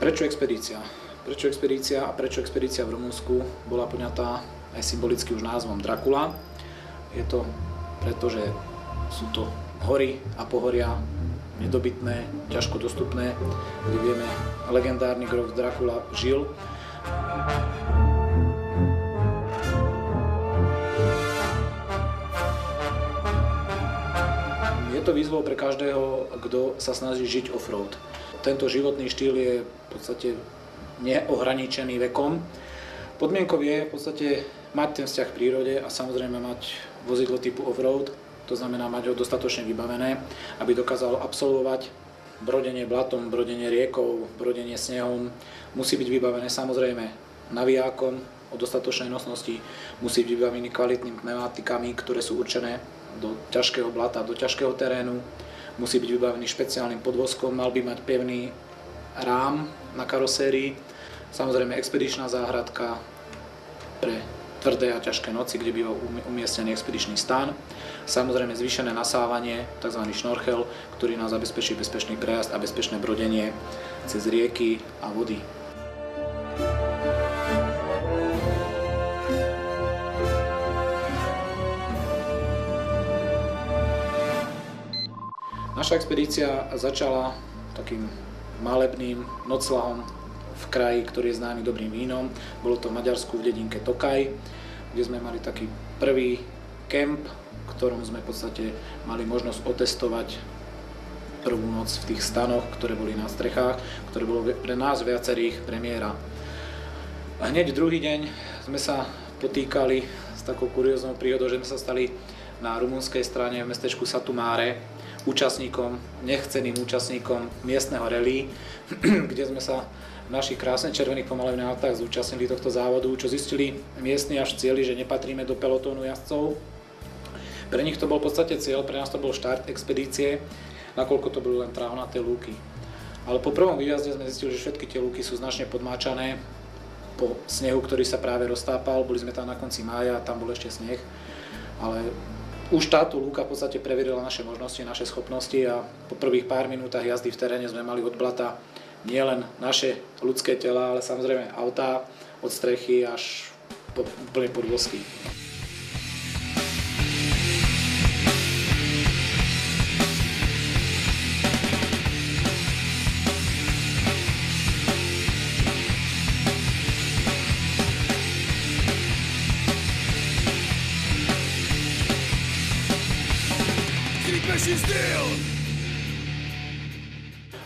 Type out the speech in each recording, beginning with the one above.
Prečo expedícia? Prečo expedícia a prečo expedícia v Rumunsku bola poňatá aj symbolicky už názvom Dracula? Je to preto, že sú to hory a pohoria nedobytné, ťažko dostupné, kde vieme, legendárny grof Dracula žil. Je to výzvou pre každého, kto sa snaží žiť off-road. Tento životný štýl je v podstate neohraničený vekom. Podmienkou je v podstate mať ten vzťah k prírode a samozrejme mať vozidlo typu off-road, to znamená mať ho dostatočne vybavené, aby dokázalo absolvovať brodenie blatom, brodenie riekou, brodenie snehom. Musí byť vybavené samozrejme navijákom o dostatočnej nosnosti, musí byť vybavený kvalitnými pneumatikami, ktoré sú určené do ťažkého blata, do ťažkého terénu. Musí byť vybavený špeciálnym podvozkom, mal by mať pevný rám na karosérii, samozrejme expedičná záhradka pre tvrdé a ťažké noci, kde býva umiestnený expedičný stán, samozrejme zvýšené nasávanie, tzv. Šnorchel, ktorý nás zabezpečí bezpečný prejazd a bezpečné brodenie cez rieky a vody. Naša expedícia začala takým malebným nocľahom v kraji, ktorý je známy dobrým vínom. Bolo to v Maďarsku v dedinke Tokaj, kde sme mali taký prvý kemp, v ktorom sme v podstate mali možnosť otestovať prvú noc v tých stanoch, ktoré boli na strechách, ktoré bolo pre nás viacerých premiéra. A hneď druhý deň sme sa potýkali s takou kurióznou príhodou, že sme sa stali na rumunskej strane v mestečku Satu Mare nechceným účastníkom miestneho rally, kde sme sa v našich krásne červených pomalových autách zúčastnili tohto závodu, čo zistili miestni až v cieli, že nepatríme do pelotónu jazdcov. Pre nich to bol v podstate cieľ, pre nás to bol štart expedície, nakoľko to boli len trávnaté lúky. Ale po prvom výjazde sme zistili, že všetky tie lúky sú značne podmáčané po snehu, ktorý sa práve roztápal. Boli sme tam na konci mája, tam bol ešte sneh, ale už táto lúka v podstate preverila naše možnosti, naše schopnosti a po prvých pár minútach jazdy v teréne sme mali od blata nielen naše ľudské tela, ale samozrejme autá od strechy až po úplne podvozky.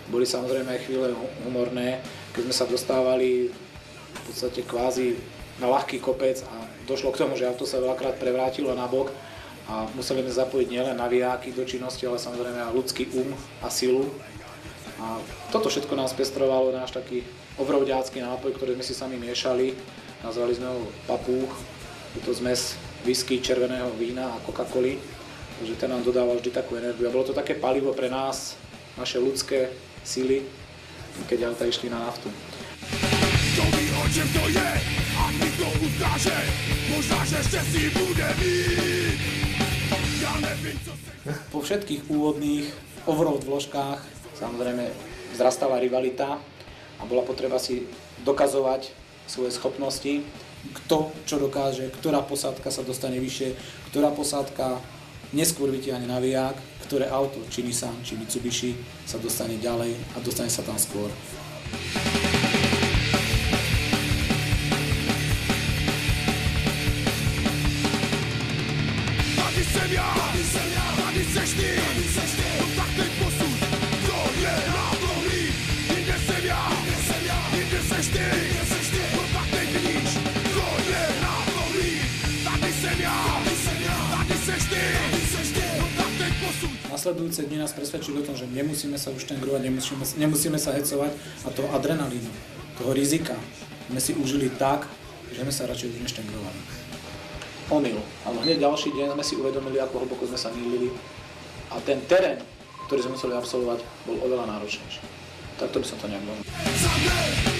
Boli samozrejme aj chvíle humorné, keď sme sa dostávali v podstate kvázi na ľahký kopec a došlo k tomu, že auto sa veľakrát prevrátilo na bok a museli sme zapojiť nielen navijáky do činnosti, ale samozrejme aj ľudský a silu. A toto všetko nás pestrovalo, náš taký offroadiacký nápoj, ktorý sme si sami miešali. Nazvali sme ho Papúch. Je to zmes whisky, červeného vína a Coca-Coly. Takže ten nám dodával vždy takú energiu. A bolo to také palivo pre nás, naše ľudské síly, keď auta išli na naftu. Kto ví, o čem to je, a mi to ukáže, možná, že šťastí bude mít. Ja nevím, co se... Po všetkých úvodných offroad vložkách samozrejme vzrastala rivalita a bola potreba si dokazovať svoje schopnosti, kto čo dokáže, ktorá posádka sa dostane vyššie, ktorá posádka neskôr vytiahne naviják, ktoré auto, či Nissan, či Mitsubishi, sa dostane ďalej a dostane sa tam skôr. Tady jsem já, tady seš ty, no tak teď posuď, kdo je na tohlí. Jinde jsem já, jinde seš ty, no tak teď vidíš, kdo je na tohlí. Tady jsem já, tady seš ty, no tak teď posuď. Nasledujúce dni nás presvedčili o tom, že nemusíme sa uštengrovať, nemusíme sa hecovať a toho adrenalínu, toho rizika sme si užili tak, že sme sa radšej už neštengrovali. Omyl, ale hneď ďalší deň sme si uvedomili, ako hlboko sme sa mýlili a ten terén, ktorý sme museli absolvovať, bol oveľa náročnejší. Takto by som to nejak povedal.